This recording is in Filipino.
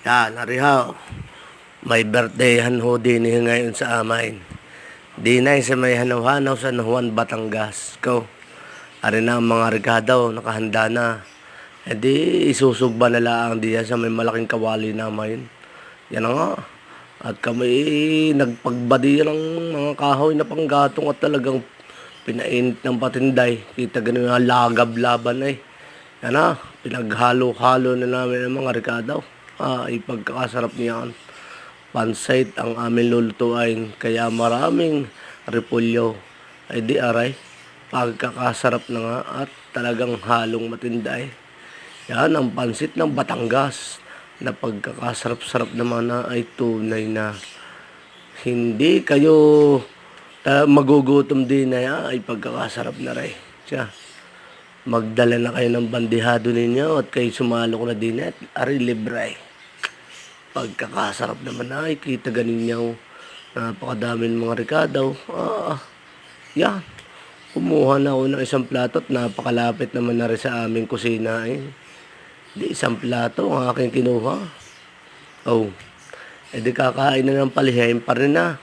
Yan, narihaw. May birthdayhan ho din ngayon sa amin. Dinay sa may hanaw-hanaw sa Juan, Batangas. Ko. Ari na ang mga regado, nakahanda na. E di, isusugba na lang diyan sa may malaking kawali namin. Yan na nga. At kami nagpagbadi ng mga kahoy na panggatong at talagang pinainit ng patinday. Kita ganun na lagab laban eh. Yan na, pinaghalo-halo na namin ang mga regado. Ipagkakasarap niyan. Pansait ang amin lulutuin. Kaya maraming repolyo. Ay di aray. Pagkakasarap na nga at talagang halong matinday. Yan ang pansit ng Batangas. Na pagkakasarap-sarap naman na ay tunay na hindi kayo magugutom din na yan. Ay pagkakasarap na rin. Siya. Magdala na kayo ng bandihado ninyo at kayo sumalo ko na din at ari libre. Pagkakasarap naman ay kita ganin nyo. Napakadaming mga rekado. Yan. Kumuha na ako ng isang plato at napakalapit naman na rin sa aming kusina. Di isang plato ang aking kinuha. Di kakain na ng palihain pa rin na.